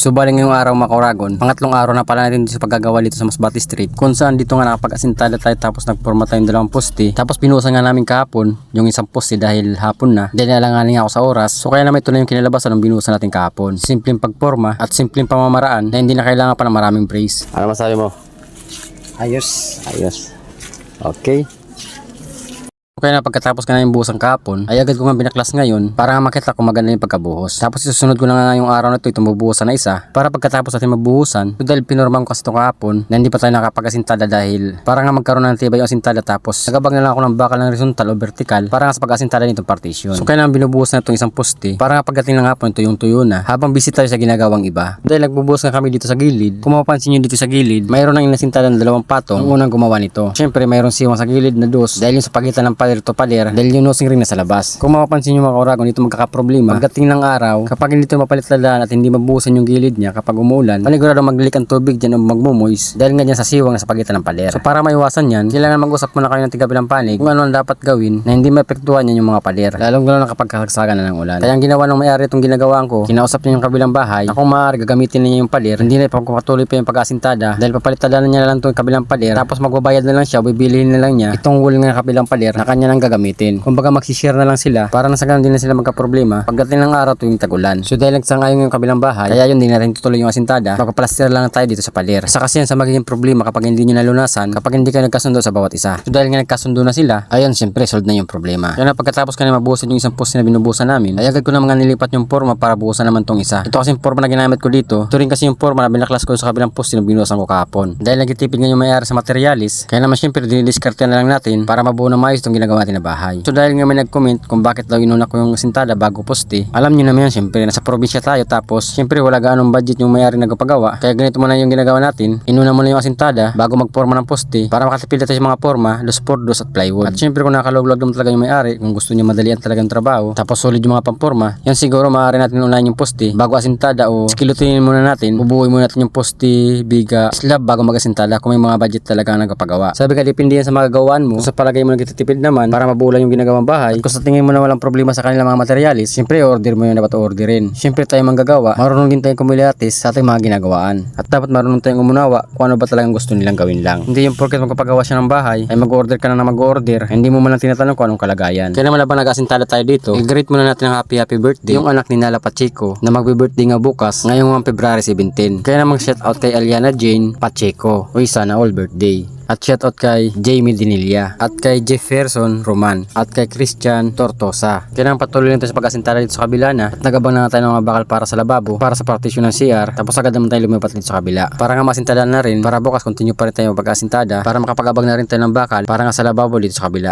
Subaling ngayong araw mga Oragon, pangatlong araw na pala natin sa paggagawa dito sa Masbate Street, kung saan dito nga nakapag-asintada tayo tapos nagporma tayong dalawang poste. Tapos pinusan nga namin kahapon yung isang poste dahil hapon na, dahil nalanganin nga ako sa oras. So kaya naman ito na yung kinalabasan ng binusan natin kahapon. Simpleng pagporma at simpleng pamamaraan na hindi na kailangan pa ng maraming brace. Ano masabi mo? Ayos. Ayos. Okay. Kaya na pagkatapos ka na yung buhos ang kahapon, ay agad ko nga binaklas ngayon para nga makita kung maganda yung pagkabuhos. Tapos isusunod ko na nga yung araw na ito itong bubuhusan na isa para pagkatapos natin magbuhusan. So dahil pinorman ko kasi ito kahapon na hindi pa tayo nakapag-asintada dahil para nga magkaroon ng tibay yung asintada, tapos nagabag na lang ako ng bakal ng horizontal o vertical para nga sa pag-asintada nitong partition. So kaya na binubuhos na itong isang poste para nga pagdating ng hapon ito yung tuyo na habang busy tayo sa ginagawang iba. Dahil nagbubuhos nga kami dito sa gilid, kung mapapansin nyo dito sa gilid, mayroon nang inasintada ng dalawang patong ang unang gumawa nito. Syempre mayroon siwang sa gilid na dos dahil yung sa pagitan ng pader to pader dahil yung nosing ring nasa labas. Kung mapapansin nyo mga Oragon, dito magkakaproblema pagdating ng araw kapag hindi ito mapalit-lalaan at hindi mabuhusan yung gilid niya kapag umulan, panigurado magdilik ang tubig dyan o magmumoist dahil nga dyan sa siwang sa pagitan ng pader. So para maiwasan yan, kailangan mag-usap muna kayo ng tigabilang panig kung ano ang dapat gawin na hindi maapektuhan yan yung mga pader, lalong ganoon kapag kasagsagan na ng ulan. Kaya ang ginawa ng may-ari itong ginagawaan ko, kinausap niya yung kabilang bahay na kung maaari gagamitin niya yung pader, hindi na ipagpapatuloy pa yung pag-asintada dahil papalit-lalaan niya na lang itong kabilang pader, tapos magbabayad na lang siya, bibilihin na lang niya itong wool ng kabilang pader na kanya nang gagamitin. Kumbaga magsishare na lang sila para nasa ganun din na sila magka-problema pagdating ng araw tuwing tag-ulan. So dahil nagsangayon yung kabilang bahay, kaya yun din natin tutuloy yung asintada, magpaplaster lang tayo dito sa pader. Sa kasi yan sa magiging problema kapag hindi nyo nalunasan, kapag hindi kayo nagkasundo sa bawat isa. So dahil nga nagkasundo na sila, ayun siyempre solved na yung problema. Kaya na pagkatapos kanina mabuhusan yung isang poste na binubuhusan namin, ay agad ko na mga nilipat yung forma para buhusan naman tong isa. Ito kasi yung forma na ginamit ko dito. Ito rin kasi yung forma na binaklas ko sa kabilang poste na binuhusan ko kahapon. Dahil nagtitipid nga yung may-ari sa materialis, kaya naman siyempre dinidiscarte na lang natin para mabuo na maayos itong ginagawa natin na bahay. So dahil nga may nag-comment kung bakit daw inuna ko yung asintada bago poste, alam nyo naman yan, siyempre nasa probinsya tayo tapos siyempre wala gaanong budget yung may-ari nagpagawa, kaya ganito muna yung ginagawa natin, inuna muna yung asintada bago magporma ng poste para makatipid tayo sa mga forma, dos por dos at plywood. At siyempre kung nakalog-log naman talaga yung may-ari, kung gusto niya madalian talaga yung trabaho tapos solid yung mga pamporma, yan siguro maaari natin unahin yung poste bago asintada o skilutinin muna natin, bubuoy muna natin yung poste, biga, slab bago mag-asintada kung may mga budget talaga ang nagpagawa. Sabi ka depende yan sa magagawaan mo, sa palagay mo nagtitipid naman para mabulan yung ginagawang bahay, at kung sa tingin mo na walang problema sa kanilang mga materialis, siyempre order mo yung dapat orderin. Siyempre tayo manggagawa, marunong din tayong kumilatis sa ating mga ginagawaan. At dapat marunong tayong umunawa kung ano ba talagang gusto nilang gawin lang. Hindi yung porket magpapagawa siya ng bahay, ay mag-order ka na mag-order, hindi mo man lang tinatanong kung anong kalagayan. Kaya naman labang nag-asintada tayo dito, i-greet muna natin ang happy birthday yung anak ni Nala Pacheco na magbe-birthday nga bukas ngayong February 17. Kaya naman shout out kay Aliana Jane Pacheco, uy sana all birthday. At shoutout kay Jamie Dinilla, at kay Jefferson Roman, at kay Christian Tortosa. Kaya nang patuloy nito sa pag-asintada dito sa kabila na, at nagabang na tayo ng mga bakal para sa lababo, para sa partition ng CR, tapos agad naman tayo lumipat dito sa kabila. Para nga masintadaan na rin, para bukas continue pa rin tayo pag-asintada, para makapag-abang na rin tayo ng bakal, para nga sa lababo dito sa kabila.